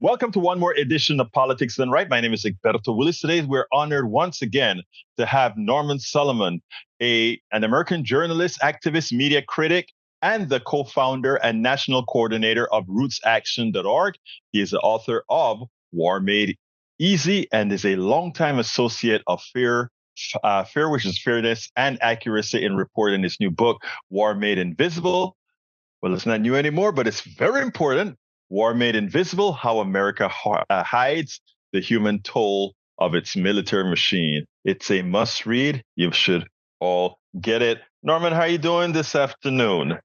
Welcome to one more edition of Politics Done Right. My name is Egberto Willies. Today, we're honored once again to have Norman Solomon, an American journalist, activist, media critic, and the co-founder and national coordinator of rootsaction.org. He is the author of War Made Easy and is a longtime associate of FAIR, which is fairness and accuracy in reporting his new book, War Made Invisible. Well, it's not new anymore, but it's very important. War Made Invisible, How America Hides the Human Toll of Its Military Machine. It's a must read. You should all get it. Norman, how are you doing this afternoon?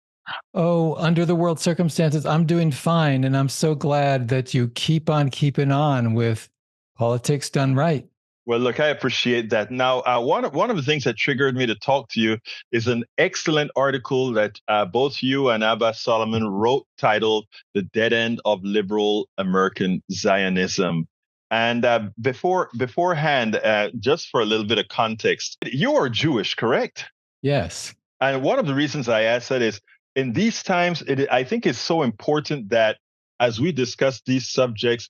Oh, under the world circumstances, I'm doing fine. And I'm so glad that you keep on keeping on with Politics Done Right. Well, look, I appreciate that. Now, one of the things that triggered me to talk to you is an excellent article that both you and Abba Solomon wrote titled "The Dead End of Liberal American Zionism." And beforehand, just for a little bit of context, you are Jewish, correct? Yes. And one of the reasons I ask that is in these times, I think it's so important that as we discuss these subjects,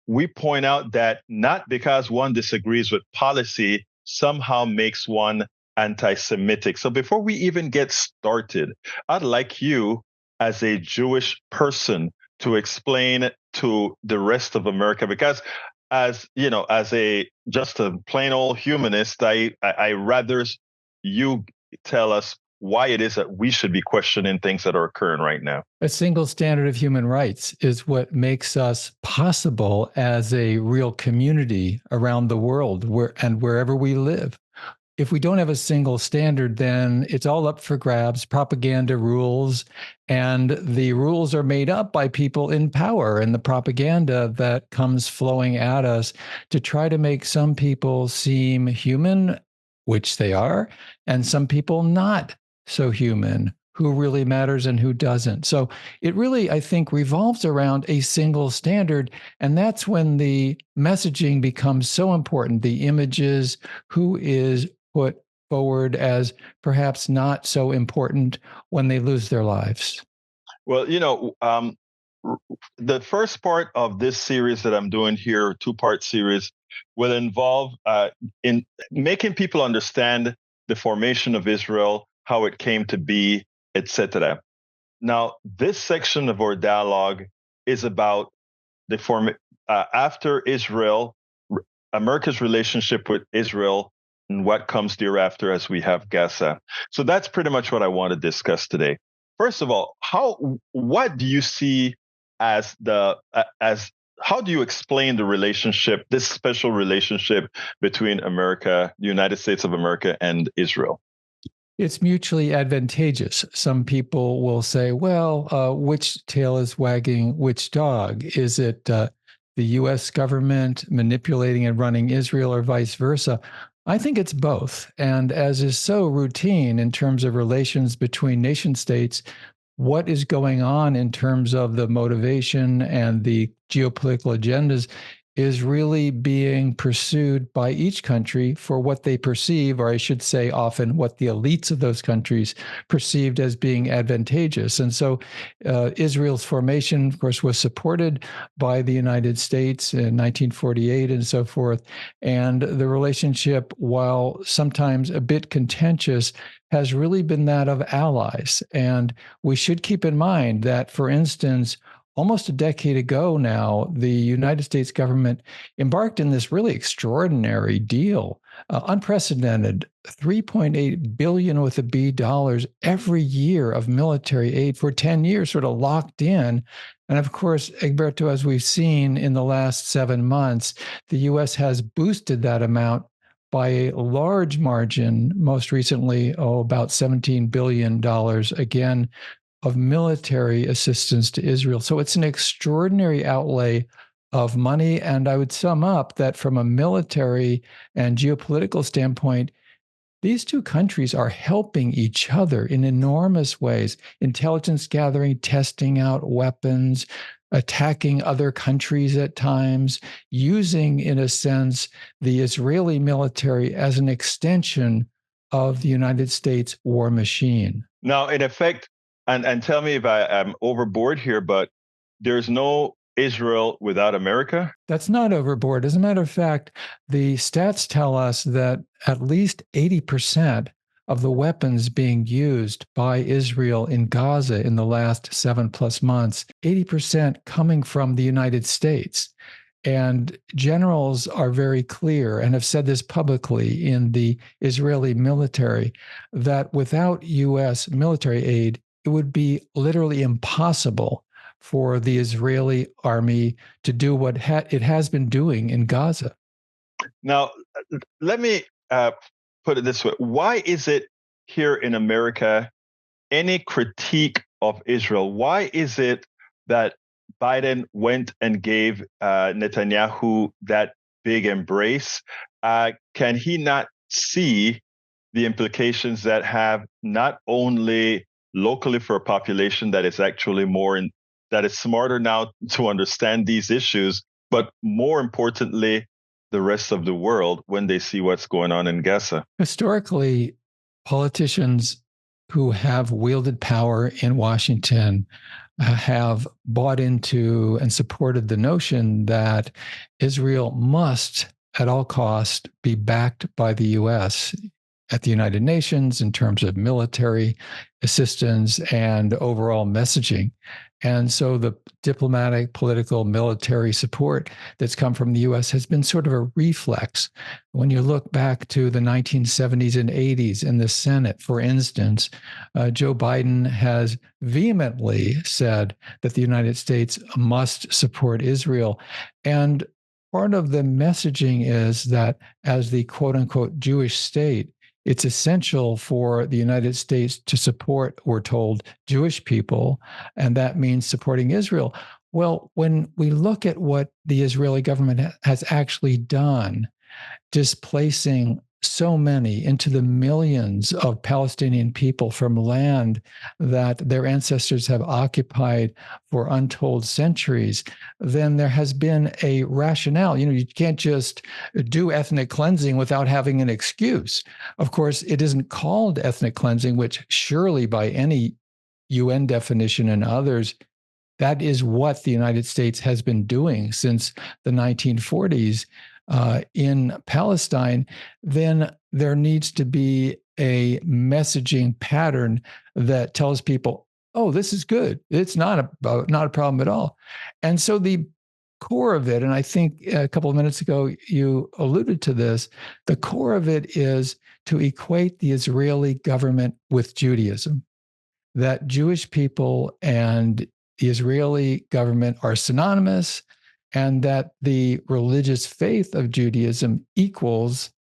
we point out that not because one disagrees with policy somehow makes one anti-Semitic. So before we even get started, I'd like you as a Jewish person to explain to the rest of America, because as you know, as a just a plain old humanist, I rather you tell us why it is that we should be questioning things that are occurring right now. A single standard of human rights is what makes us possible as a real community around the world and wherever we live. If we don't have a single standard, then it's all up for grabs. Propaganda rules, and the rules are made up by people in power, and the propaganda that comes flowing at us to try to make some people seem human, which they are, and some people not so human, who really matters and who doesn't. So it really, I think, revolves around a single standard. And that's when the messaging becomes so important. The images, who is put forward as perhaps not so important when they lose their lives. Well, the first part of this series that I'm doing here, two-part series, will involve in making people understand the formation of Israel, how it came to be, etc. Now, this section of our dialogue is about the after Israel, America's relationship with Israel, and what comes thereafter as we have Gaza. So that's pretty much what I want to discuss today. First of all, what do you see as how do you explain the relationship, this special relationship between America, the United States of America, and Israel? It's mutually advantageous. Some people will say, well, which tail is wagging which dog? Is it the US government manipulating and running Israel or vice versa? I think it's both. And as is so routine in terms of relations between nation states, what is going on in terms of the motivation and the geopolitical agendas is really being pursued by each country for what they perceive, or I should say often what the elites of those countries perceived as being advantageous. And so Israel's formation, of course, was supported by the United States in 1948 and so forth. And the relationship, while sometimes a bit contentious, has really been that of allies. And we should keep in mind that, for instance, almost a decade ago now, the United States government embarked in this really extraordinary deal, unprecedented, $3.8 billion with a B dollars every year of military aid for 10 years, sort of locked in. And of course, Egberto, as we've seen in the last 7 months, the U.S. has boosted that amount by a large margin, most recently, about $17 billion, again, of military assistance to Israel. So it's an extraordinary outlay of money. And I would sum up that from a military and geopolitical standpoint, these two countries are helping each other in enormous ways. Intelligence gathering, testing out weapons, attacking other countries at times, using, in a sense, the Israeli military as an extension of the United States war machine. Now, in effect, and tell me if I'm overboard here, but there's no Israel without America? That's not overboard. As a matter of fact, the stats tell us that at least 80% of the weapons being used by Israel in Gaza in the last 7+ months, 80% coming from the United States. And generals are very clear and have said this publicly in the Israeli military that without US military aid, it would be literally impossible for the Israeli army to do what it has been doing in Gaza. Now, let me put it this way. Why is it here in America any critique of Israel? Why is it that Biden went and gave Netanyahu that big embrace? Can he not see the implications that have not only locally for a population that is actually that is smarter now to understand these issues, but more importantly, the rest of the world when they see what's going on in Gaza? Historically, politicians who have wielded power in Washington have bought into and supported the notion that Israel must, at all costs, be backed by the U.S. at the United Nations in terms of military assistance and overall messaging. And so the diplomatic, political, military support that's come from the US has been sort of a reflex. When you look back to the 1970s and 80s in the Senate, for instance, Joe Biden has vehemently said that the United States must support Israel. And part of the messaging is that as the quote unquote Jewish state, it's essential for the United States to support, we're told, Jewish people, and that means supporting Israel. Well, when we look at what the Israeli government has actually done, displacing so many into the millions of Palestinian people from land that their ancestors have occupied for untold centuries, then there has been a rationale. You can't just do ethnic cleansing without having an excuse. Of course, it isn't called ethnic cleansing, which surely by any UN definition and others, that is what the United States has been doing since the 1940s. In Palestine, then there needs to be a messaging pattern that tells people, oh, this is good. It's not a problem at all. And so the core of it, and I think a couple of minutes ago you alluded to this, the core of it is to equate the Israeli government with Judaism, that Jewish people and the Israeli government are synonymous, and that the religious faith of Judaism equals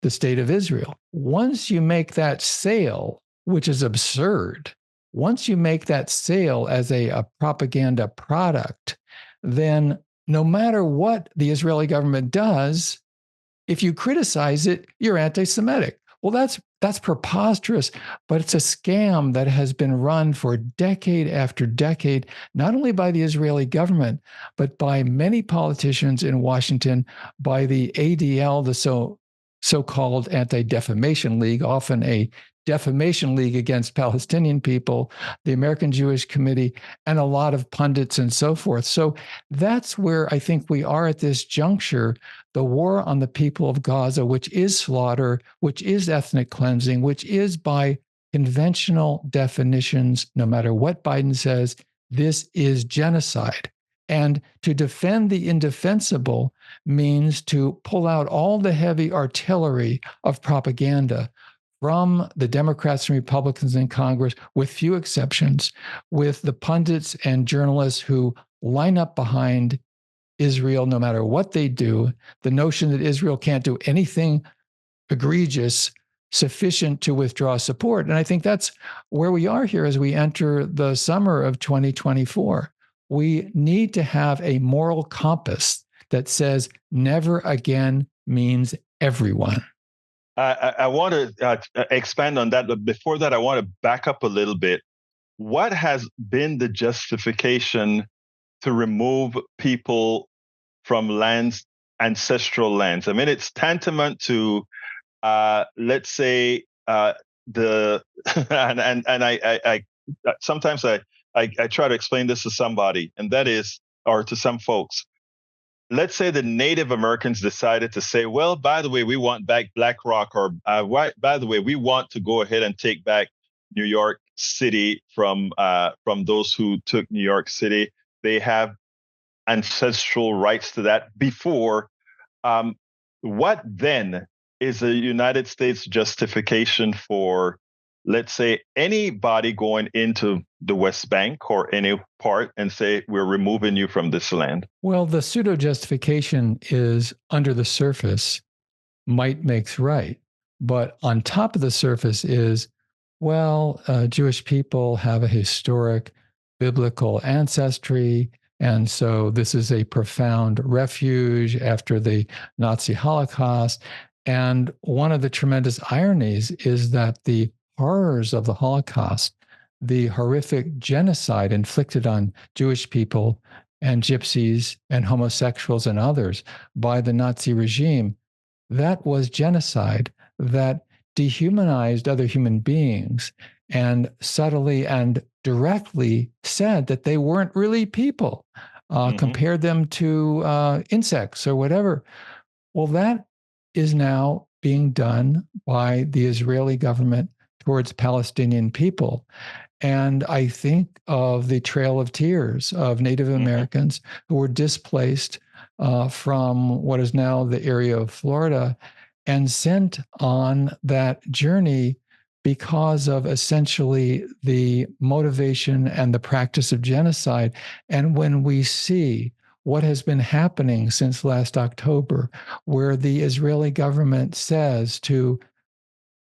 the state of Israel. Once you make that sale, which is absurd, once you make that sale as a propaganda product, then no matter what the Israeli government does, if you criticize it, you're anti-Semitic. Well, that's preposterous, but it's a scam that has been run for decade after decade, not only by the Israeli government, but by many politicians in Washington, by the ADL, the so-called Anti-Defamation League, often a defamation league against Palestinian people, the American Jewish Committee, and a lot of pundits and so forth. So that's where I think we are at this juncture. The war on the people of Gaza, which is slaughter, which is ethnic cleansing, which is by conventional definitions, no matter what Biden says, this is genocide. And to defend the indefensible means to pull out all the heavy artillery of propaganda from the Democrats and Republicans in Congress, with few exceptions, with the pundits and journalists who line up behind Israel no matter what they do, the notion that Israel can't do anything egregious sufficient to withdraw support. And I think that's where we are here as we enter the summer of 2024. We need to have a moral compass that says never again means everyone. I want to expand on that, but before that, I want to back up a little bit. What has been the justification to remove people from lands, ancestral lands? I mean, it's tantamount to, let's say, the and I sometimes I try to explain this to somebody, and that is or to some folks, let's say the Native Americans decided to say, well, by the way, we want back Black Rock, or by the way, we want to go ahead and take back New York City from those who took New York City. They have ancestral rights to that before. Um, what then is the United States justification for, let's say, anybody going into the West Bank or any part and say, we're removing you from this land? Well, the pseudo justification is under the surface, might makes right. But on top of the surface is, well, Jewish people have a historic biblical ancestry. And so this is a profound refuge after the Nazi Holocaust. And one of the tremendous ironies is that the horrors of the Holocaust, the horrific genocide inflicted on Jewish people and gypsies and homosexuals and others by the Nazi regime, that was genocide that dehumanized other human beings and subtly and directly said that they weren't really people, compared them to insects or whatever. Well, that is now being done by the Israeli government towards Palestinian people. And I think of the Trail of Tears of Native Americans who were displaced from what is now the area of Florida and sent on that journey because of essentially the motivation and the practice of genocide. And when we see what has been happening since last October, where the Israeli government says to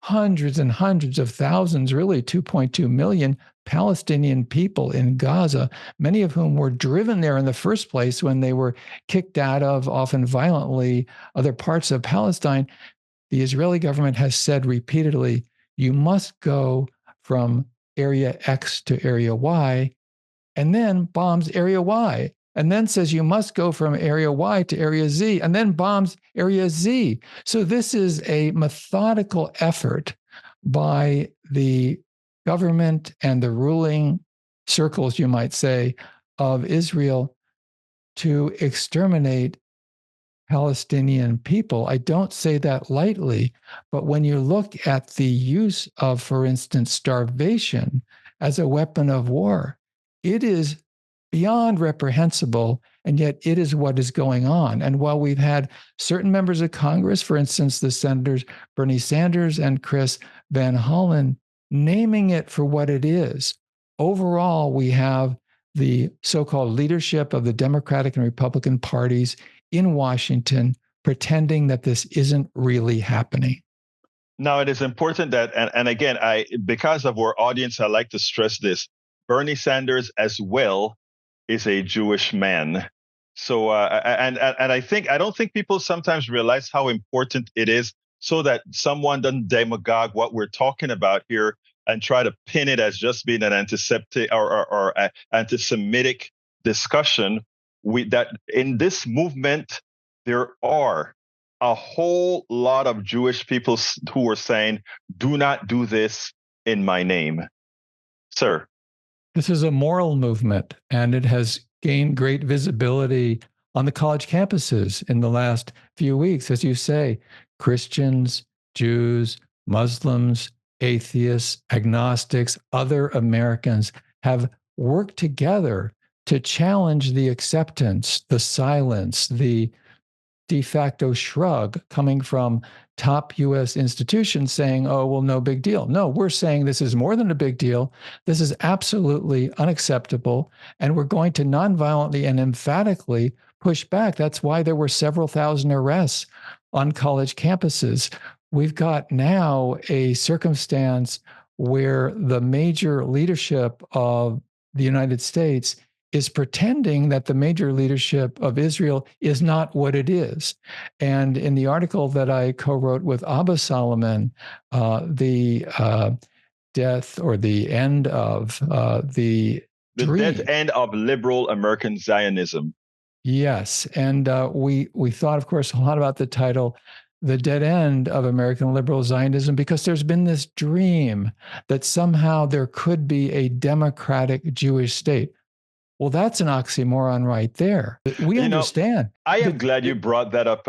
hundreds and hundreds of thousands, really 2.2 million Palestinian people in Gaza, many of whom were driven there in the first place when they were kicked out of, often violently, other parts of Palestine. The Israeli government has said repeatedly, you must go from area X to area Y, and then bombs area Y, and then says you must go from area Y to area Z, and then bombs area Z. So this is a methodical effort by the government and the ruling circles, you might say, of Israel to exterminate Palestinian people. I don't say that lightly, but when you look at the use of, for instance, starvation as a weapon of war, it is beyond reprehensible, and yet it is what is going on. And while we've had certain members of Congress, for instance, the Senators Bernie Sanders and Chris Van Hollen, naming it for what it is, overall, we have the so-called leadership of the Democratic and Republican parties in Washington pretending that this isn't really happening. Now, it is important that, and again, because of our audience, I like to stress this. Bernie Sanders as well is a Jewish man. So, and I don't think people sometimes realize how important it is, so that someone doesn't demagogue what we're talking about here and try to pin it as just being an antiseptic or anti-Semitic discussion. That in this movement, there are a whole lot of Jewish people who are saying, do not do this in my name. Sir. This is a moral movement, and it has gained great visibility on the college campuses in the last few weeks. As you say, Christians, Jews, Muslims, atheists, agnostics, other Americans have worked together to challenge the acceptance, the silence, the de facto shrug coming from top US institutions saying, oh, well, no big deal. No, we're saying this is more than a big deal. This is absolutely unacceptable. And we're going to nonviolently and emphatically push back. That's why there were several thousand arrests on college campuses. We've got now a circumstance where the major leadership of the United States is pretending that the major leadership of Israel is not what it is. And in the article that I co-wrote with Abba Solomon, the death or the end of the death end of liberal American Zionism. Yes. And we thought, of course, a lot about the title, The Dead End of American Liberal Zionism, because there's been this dream that somehow there could be a democratic Jewish state. Well, that's an oxymoron right there. We understand. I am glad you brought that up,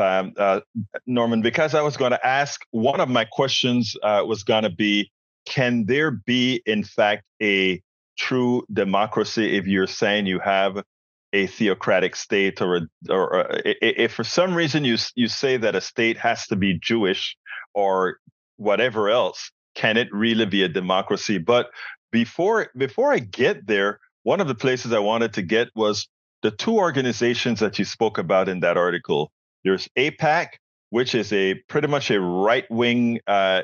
Norman, because I was going to ask, one of my questions was going to be, can there be, in fact, a true democracy if you're saying you have a theocratic state, or if for some reason you say that a state has to be Jewish or whatever else, can it really be a democracy? But before I get there, one of the places I wanted to get was the two organizations that you spoke about in that article. There's AIPAC, which is a pretty much a right-wing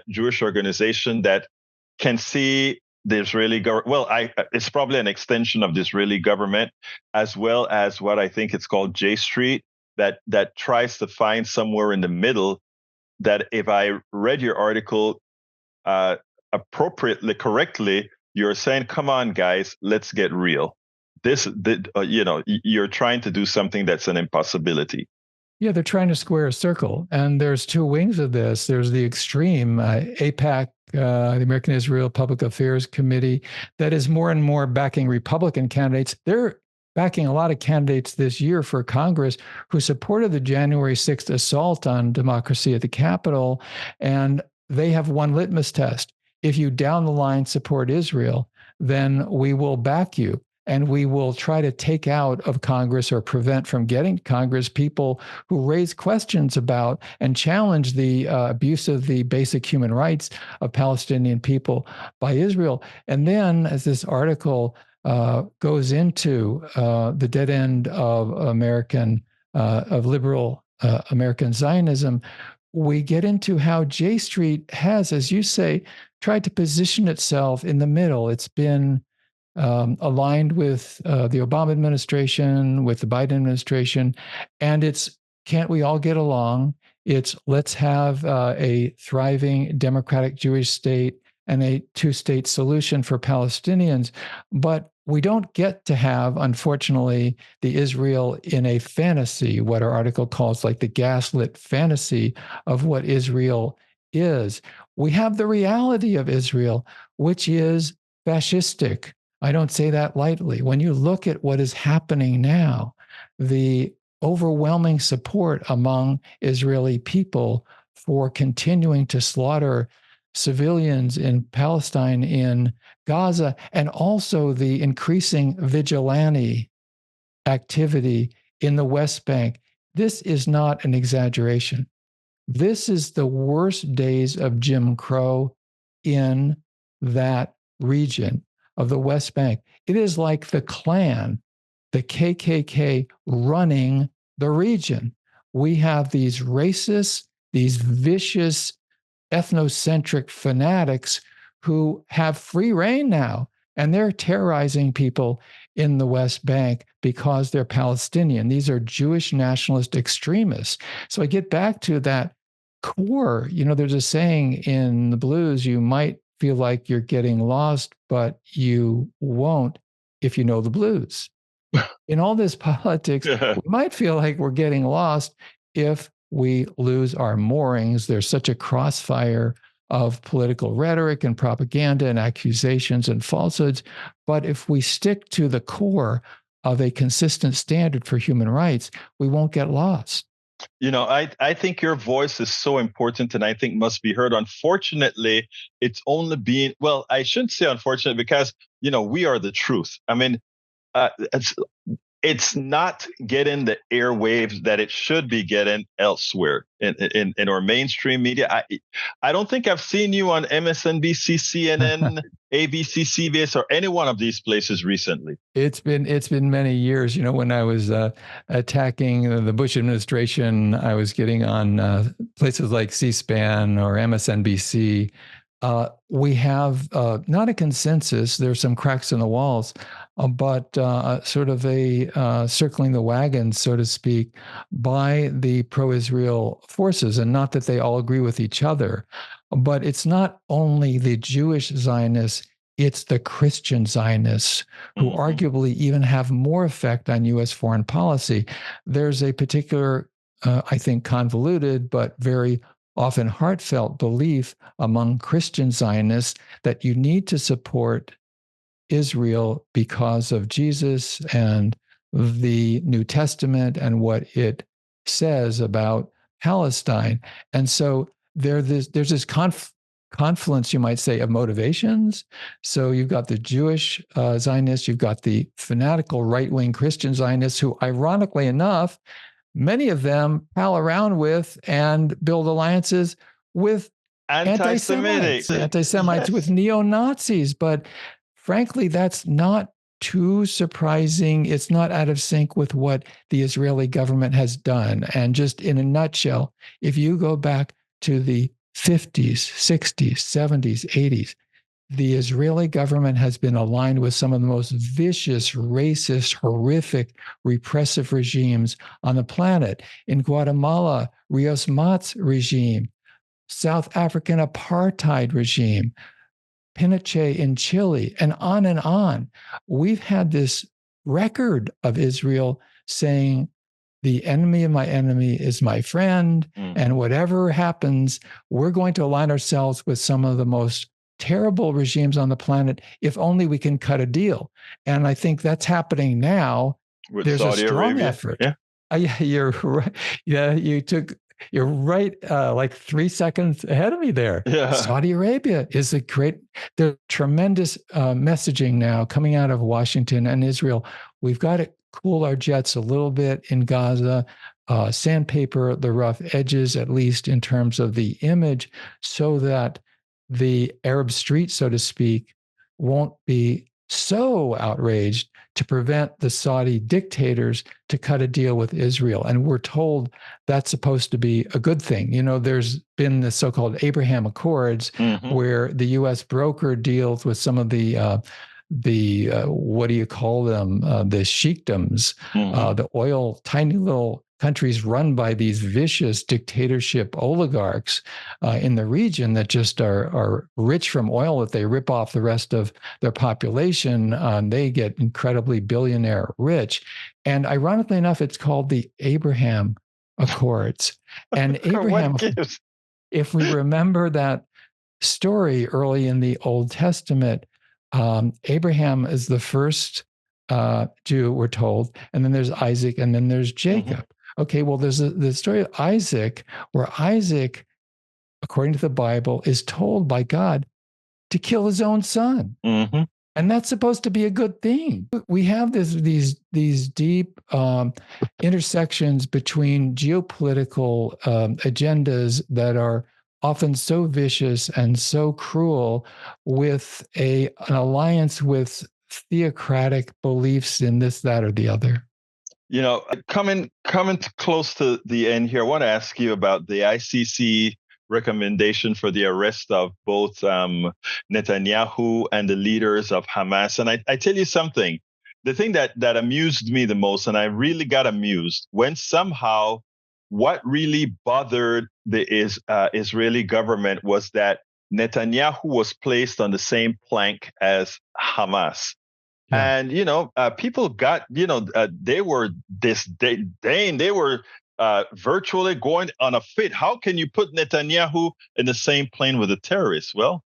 Jewish organization that can see the Israeli government. Well, it's probably an extension of the Israeli government, as well as what I think it's called J Street, that tries to find somewhere in the middle. That, if I read your article appropriately, correctly, you're saying, "Come on, guys, let's get real. You're trying to do something that's an impossibility." Yeah, they're trying to square a circle. And there's two wings of this. There's the extreme AIPAC, the American Israel Public Affairs Committee, that is more and more backing Republican candidates. They're backing a lot of candidates this year for Congress who supported the January 6th assault on democracy at the Capitol. And they have one litmus test. If you down the line support Israel, then we will back you. And we will try to take out of Congress or prevent from getting Congress people who raise questions about and challenge the abuse of the basic human rights of Palestinian people by Israel. And then, as this article goes into the dead end of liberal American Zionism, we get into how J Street has, as you say, tried to position itself in the middle. It's been aligned with the Obama administration, with the Biden administration, and it's, can't we all get along? It's, let's have a thriving democratic Jewish state and a two-state solution for Palestinians. But we don't get to have, unfortunately, the Israel in a fantasy, what our article calls like the gaslit fantasy of what Israel is. We have the reality of Israel, which is fascistic. I don't say that lightly. When you look at what is happening now, the overwhelming support among Israeli people for continuing to slaughter civilians in Palestine, in Gaza, and also the increasing vigilante activity in the West Bank, this is not an exaggeration. This is the worst days of Jim Crow in that region of the West Bank. It is like the Klan, the KKK running the region. We have these racist, these vicious, ethnocentric fanatics who have free reign now, and they're terrorizing people in the West Bank because they're Palestinian. These are Jewish nationalist extremists. So I get back to that core. There's a saying in the blues, you might feel like you're getting lost, but you won't if you know the blues. In all this politics, we might feel like we're getting lost if we lose our moorings. There's such a crossfire of political rhetoric and propaganda and accusations and falsehoods. But if we stick to the core of a consistent standard for human rights, we won't get lost. I think your voice is so important and I think must be heard. Unfortunately, it's only being, well, I shouldn't say unfortunate because, we are the truth. I mean, it's not getting the airwaves that it should be getting elsewhere in our mainstream media. I don't think I've seen you on MSNBC, CNN, ABC, CBS, or any one of these places recently. It's been many years. When I was attacking the Bush administration, I was getting on places like C-SPAN or MSNBC. We have not a consensus. There's some cracks in the walls, but sort of a circling the wagons, so to speak, by the pro-Israel forces. And not that they all agree with each other, but it's not only the Jewish Zionists, it's the Christian Zionists who arguably even have more effect on U.S. foreign policy. There's a particular, I think, convoluted but very often heartfelt belief among Christian Zionists that you need to support Israel because of Jesus and the New Testament and what it says about Palestine. And so there's this confluence, you might say, of motivations. So you've got the Jewish Zionists, you've got the fanatical right-wing Christian Zionists who, ironically enough, many of them pal around with and build alliances with Anti-Semitic. anti-Semites Yes. with neo-Nazis. But frankly, that's not too surprising. It's not out of sync with what the Israeli government has done. And just in a nutshell, if you go back to the 50s, 60s, 70s, 80s, the Israeli government has been aligned with some of the most vicious, racist, horrific, repressive regimes on the planet. In Guatemala, Rios Mat's regime, South African apartheid regime, Pinochet in Chile, and on and on. We've had this record of Israel saying, the enemy of my enemy is my friend, and whatever happens, we're going to align ourselves with some of the most terrible regimes on the planet if only we can cut a deal. And I think that's happening now. With There's Saudi a strong Arabia. effort. Yeah. Yeah, you're right. Yeah, you're right, like 3 seconds ahead of me there. Yeah. Saudi Arabia is there's tremendous messaging now coming out of Washington and Israel. We've got to cool our jets a little bit in Gaza, sandpaper the rough edges, at least in terms of the image, so that the Arab street, so to speak, won't be so outraged to prevent the Saudi dictators to cut a deal with Israel. And we're told that's supposed to be a good thing. You know, there's been the so-called Abraham Accords, where the U.S. broker deals with some of the what do you call them? The sheikdoms, the oil, tiny little countries run by these vicious dictatorship oligarchs in the region that just are rich from oil that they rip off the rest of their population. They get incredibly billionaire rich. And ironically enough, it's called the Abraham Accords. And Abraham, if we remember that story early in the Old Testament, Abraham is the first Jew, we're told, and then there's Isaac, and then there's Jacob. Okay, well, there's the story of Isaac, where Isaac, according to the Bible, is told by God to kill his own son. And that's supposed to be a good thing. We have these deep intersections between geopolitical agendas that are often so vicious and so cruel, with an alliance with theocratic beliefs in this, that, or the other. You know, coming close to the end here, I want to ask you about the ICC recommendation for the arrest of both Netanyahu and the leaders of Hamas. And I tell you something, the thing that amused me the most, and I really got amused, when somehow what really bothered the Israeli government was that Netanyahu was placed on the same plank as Hamas. Yeah. And, people got, they were disdain. They were virtually going on a fit. How can you put Netanyahu in the same plane with the terrorists? Well,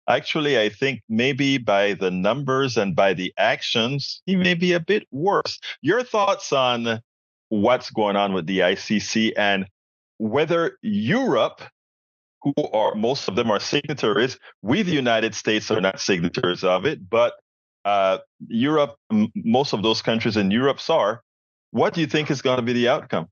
actually, I think maybe by the numbers and by the actions, he may be a bit worse. Your thoughts on what's going on with the ICC and whether Europe, who are most of them are signatories, we the United States are not signatories of it, but Europe, most of those countries in Europe are. What do you think is going to be the outcome?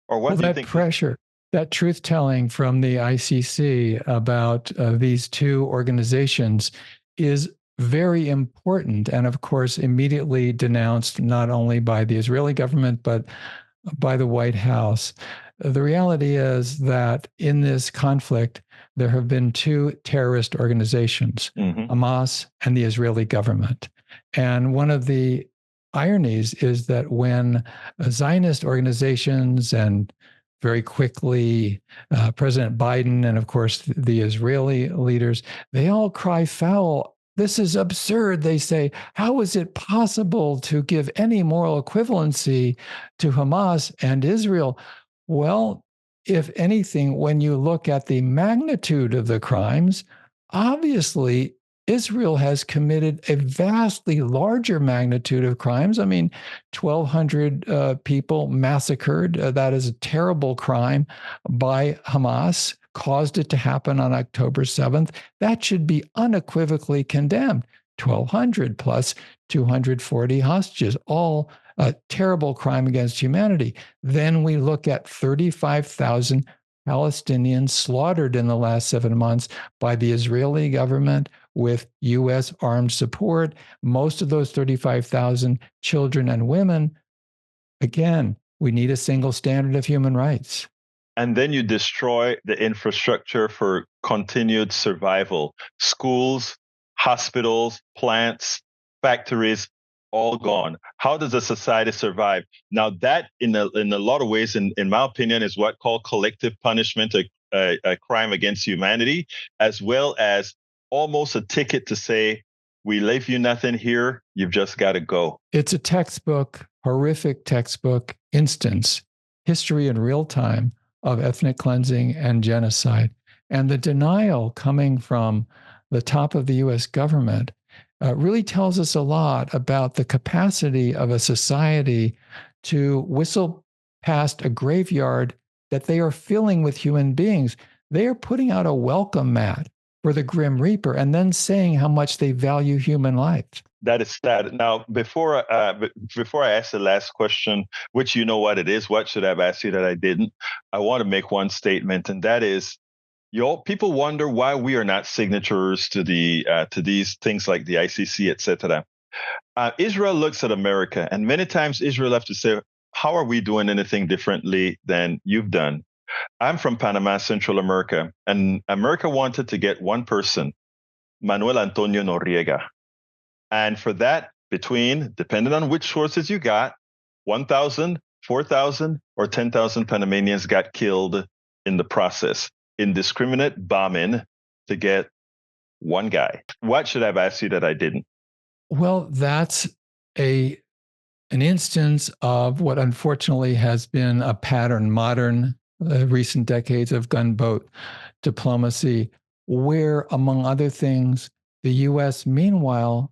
Or what do you think? Pressure, that truth-telling from the ICC about these two organizations is very important, and of course, immediately denounced not only by the Israeli government, but by the White House. The reality is that in this conflict, there have been two terrorist organizations, Hamas and the Israeli government. And one of the ironies is that when Zionist organizations and very quickly President Biden and, of course, the Israeli leaders, they all cry foul. This is absurd, they say. How is it possible to give any moral equivalency to Hamas and Israel? Well, if anything, when you look at the magnitude of the crimes, obviously Israel has committed a vastly larger magnitude of crimes. I mean, 1,200 people massacred. That is a terrible crime by Hamas, caused it to happen on October 7th. That should be unequivocally condemned. 1,200 plus 240 hostages, all a terrible crime against humanity. Then we look at 35,000 Palestinians slaughtered in the last 7 months by the Israeli government with U.S. armed support. Most of those 35,000 children and women. Again, we need a single standard of human rights. And then you destroy the infrastructure for continued survival. Schools, hospitals, plants, factories, all gone. How does a society survive? Now that, in a lot of ways, in my opinion, is what called collective punishment, a crime against humanity, as well as almost a ticket to say, we leave you nothing here, you've just got to go. It's a textbook, horrific textbook instance, history in real time of ethnic cleansing and genocide. And the denial coming from the top of the US government really tells us a lot about the capacity of a society to whistle past a graveyard that they are filling with human beings. They are putting out a welcome mat for the Grim Reaper and then saying how much they value human life. That is sad. Now, before I ask the last question, which you know what it is, what should I have asked you that I didn't? I want to make one statement, and that is, people wonder why we are not signatories to these things like the ICC, etc. Israel looks at America, and many times Israel have to say, "How are we doing anything differently than you've done?" I'm from Panama, Central America, and America wanted to get one person, Manuel Antonio Noriega. And for that, depending on which sources you got, 1,000, 4,000, or 10,000 Panamanians got killed in the process. Indiscriminate bombing to get one guy. What should I have asked you that I didn't? Well, that's an instance of what unfortunately has been a pattern, modern, recent decades of gunboat diplomacy, where, among other things, the U.S., meanwhile,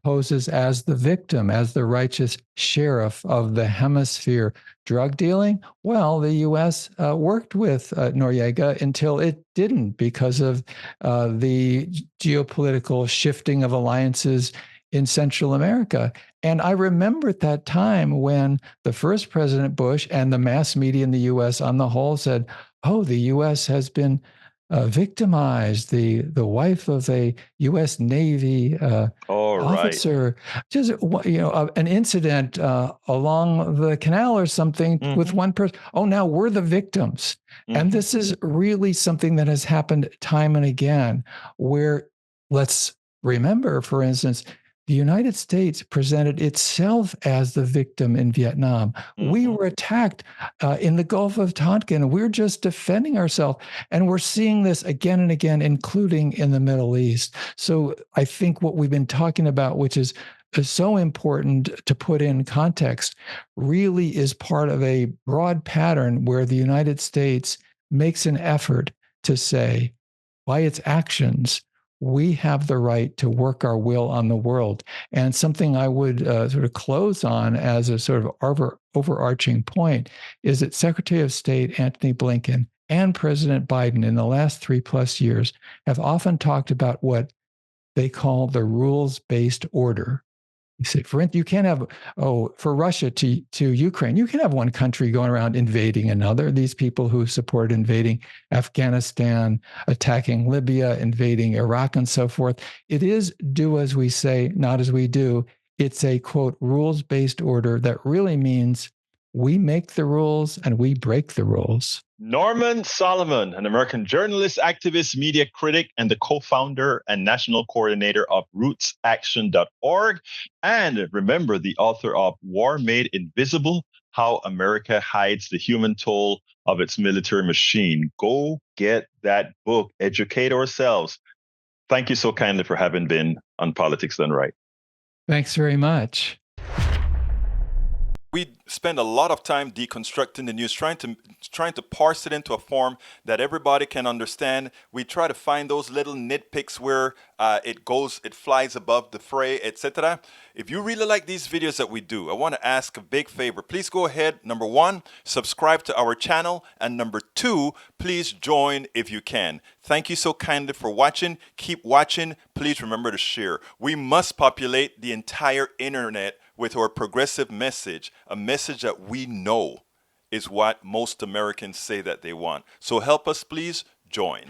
poses as the victim, as the righteous sheriff of the hemisphere. Drug dealing? Well, the U.S. Worked with Noriega until it didn't because of the geopolitical shifting of alliances in Central America. And I remember at that time when the first President Bush and the mass media in the U.S. on the whole said, oh, the U.S. has been victimized, the wife of a U.S. Navy officer, just an incident along the canal or something with one person. Oh, now we're the victims, and this is really something that has happened time and again. Where, let's remember, for instance, the United States presented itself as the victim in Vietnam. We were attacked in the Gulf of Tonkin. We're just defending ourselves. And we're seeing this again and again, including in the Middle East. So I think what we've been talking about, which is so important to put in context, really is part of a broad pattern where the United States makes an effort to say, by its actions, we have the right to work our will on the world. And something I would sort of close on as a sort of overarching point is that Secretary of State Antony Blinken and President Biden in the last 3+ years have often talked about what they call the rules-based order. You say, for instance, you can't have, for Russia to Ukraine, you can have one country going around invading another. These people who support invading Afghanistan, attacking Libya, invading Iraq, and so forth. It is do as we say, not as we do. It's a, quote, rules-based order that really means we make the rules and we break the rules. Norman Solomon, an American journalist, activist, media critic, and the co-founder and national coordinator of rootsaction.org. And remember, the author of War Made Invisible, How America Hides the Human Toll of Its Military Machine. Go get that book. Educate ourselves. Thank you so kindly for having been on Politics Done Right. Thanks very much. We spend a lot of time deconstructing the news, trying to parse it into a form that everybody can understand. We try to find those little nitpicks where it flies above the fray, etc. If you really like these videos that we do, I want to ask a big favor. Please go ahead. Number one, subscribe to our channel, and number two, please join if you can. Thank you so kindly for watching. Keep watching. Please remember to share. We must populate the entire internet with our progressive message, a message that we know is what most Americans say that they want. So help us, please join.